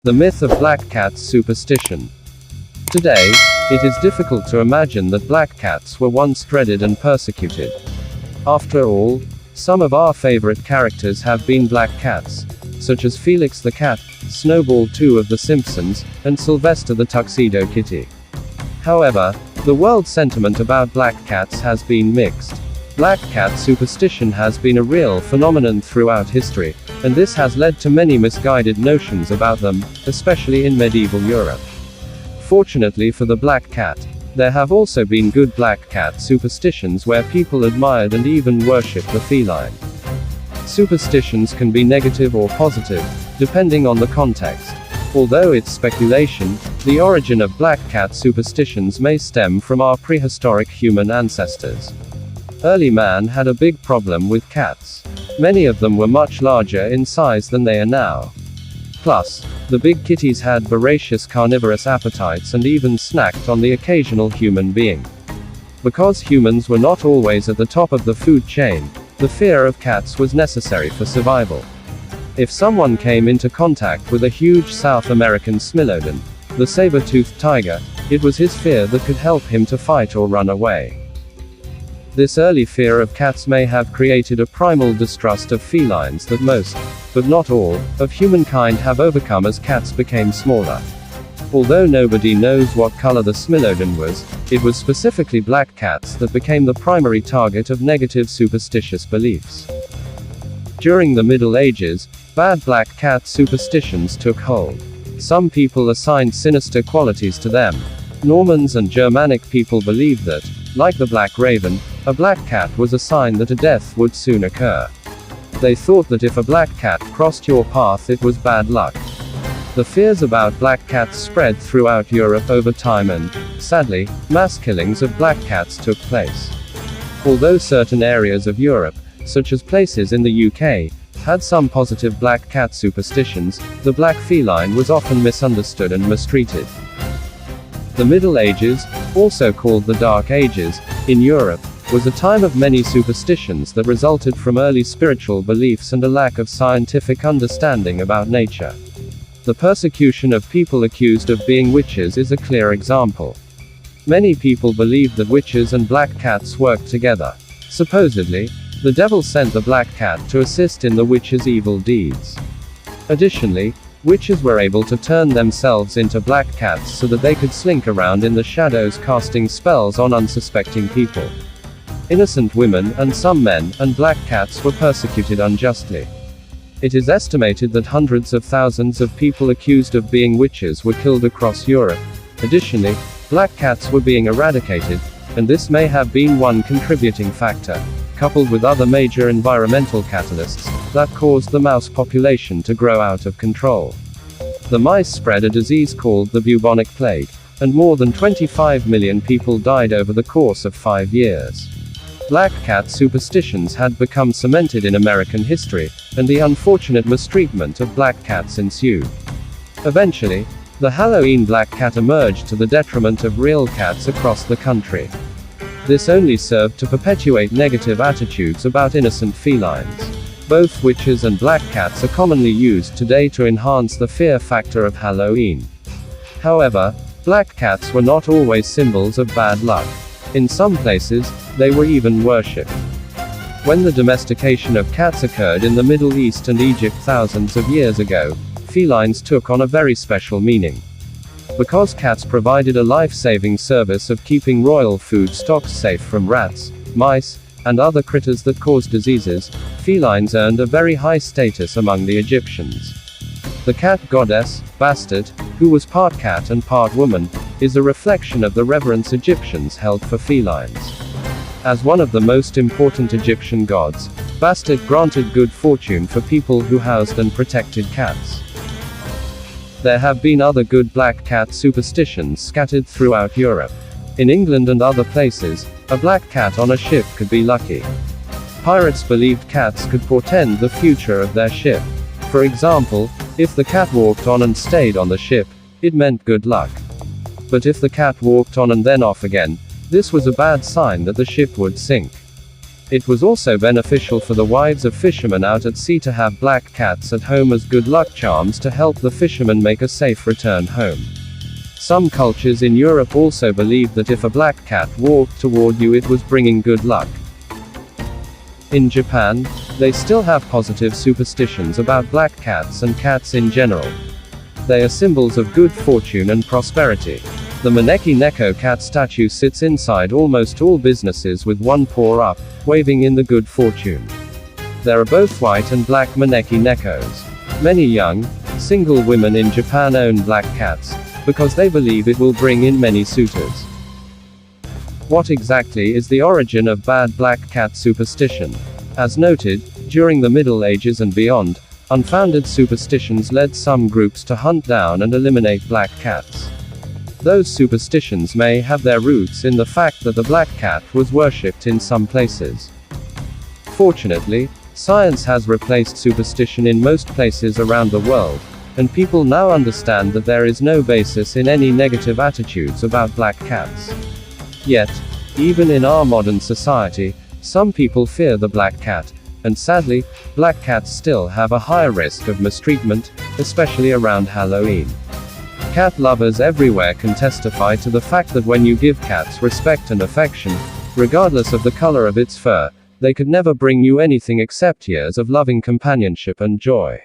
The myth of black cats superstition. Today, it is difficult to imagine that black cats were once dreaded and persecuted. After all, some of our favorite characters have been black cats, such as Felix the cat, Snowball 2 of The Simpsons, and Sylvester the tuxedo kitty. However, the world sentiment about black cats has been mixed. Black cat superstition has been a real phenomenon throughout history, and this has led to many misguided notions about them, especially in medieval Europe. Fortunately for the black cat, there have also been good black cat superstitions where people admired and even worshipped the feline. Superstitions can be negative or positive, depending on the context. Although it's speculation, the origin of black cat superstitions may stem from our prehistoric human ancestors. Early man had a big problem with cats. Many of them were much larger in size than they are now. Plus, the big kitties had voracious carnivorous appetites and even snacked on the occasional human being. Because humans were not always at the top of the food chain, the fear of cats was necessary for survival. If someone came into contact with a huge South American Smilodon, the saber-toothed tiger, it was his fear that could help him to fight or run away. This early fear of cats may have created a primal distrust of felines that most, but not all, of humankind have overcome as cats became smaller. Although nobody knows what color the Smilodon was, it was specifically black cats that became the primary target of negative superstitious beliefs. During the Middle Ages, bad black cat superstitions took hold. Some people assigned sinister qualities to them. Normans and Germanic people believed that, like the black raven, a black cat was a sign that a death would soon occur. They thought that if a black cat crossed your path, it was bad luck. The fears about black cats spread throughout Europe over time and, sadly, mass killings of black cats took place. Although certain areas of Europe, such as places in the UK, had some positive black cat superstitions, the black feline was often misunderstood and mistreated. The Middle Ages, also called the Dark Ages, in Europe, was a time of many superstitions that resulted from early spiritual beliefs and a lack of scientific understanding about nature. The persecution of people accused of being witches is a clear example. Many people believed that witches and black cats worked together. Supposedly, the devil sent the black cat to assist in the witches' evil deeds. Additionally, witches were able to turn themselves into black cats so that they could slink around in the shadows casting spells on unsuspecting people. Innocent women, and some men, and black cats were persecuted unjustly. It is estimated that hundreds of thousands of people accused of being witches were killed across Europe. Additionally, black cats were being eradicated, and this may have been one contributing factor, coupled with other major environmental catalysts, that caused the mouse population to grow out of control. The mice spread a disease called the bubonic plague, and more than 25 million people died over the course of 5 years. Black cat superstitions had become cemented in American history, and the unfortunate mistreatment of black cats ensued. Eventually, the Halloween black cat emerged to the detriment of real cats across the country. This only served to perpetuate negative attitudes about innocent felines. Both witches and black cats are commonly used today to enhance the fear factor of Halloween. However, black cats were not always symbols of bad luck. In some places, they were even worshipped. When the domestication of cats occurred in the Middle East and Egypt thousands of years ago, felines took on a very special meaning. Because cats provided a life-saving service of keeping royal food stocks safe from rats, mice, and other critters that caused diseases, felines earned a very high status among the Egyptians. The cat goddess, Bastet, who was part cat and part woman, is a reflection of the reverence Egyptians held for felines. As one of the most important Egyptian gods, Bastet granted good fortune for people who housed and protected cats. There have been other good black cat superstitions scattered throughout Europe. In England and other places, a black cat on a ship could be lucky. Pirates believed cats could portend the future of their ship. For example, if the cat walked on and stayed on the ship, it meant good luck. But if the cat walked on and then off again, this was a bad sign that the ship would sink. It was also beneficial for the wives of fishermen out at sea to have black cats at home as good luck charms to help the fishermen make a safe return home. Some cultures in Europe also believed that if a black cat walked toward you, it was bringing good luck. In Japan, they still have positive superstitions about black cats and cats in general. They are symbols of good fortune and prosperity. The Maneki Neko cat statue sits inside almost all businesses with one paw up, waving in the good fortune. There are both white and black Maneki Nekos. Many young, single women in Japan own black cats, because they believe it will bring in many suitors. What exactly is the origin of bad black cat superstition? As noted, during the Middle Ages and beyond, unfounded superstitions led some groups to hunt down and eliminate black cats. Those superstitions may have their roots in the fact that the black cat was worshipped in some places. Fortunately, science has replaced superstition in most places around the world, and people now understand that there is no basis in any negative attitudes about black cats. Yet, even in our modern society, some people fear the black cat, and sadly, black cats still have a high risk of mistreatment, especially around Halloween. Cat lovers everywhere can testify to the fact that when you give cats respect and affection, regardless of the color of its fur, they could never bring you anything except years of loving companionship and joy.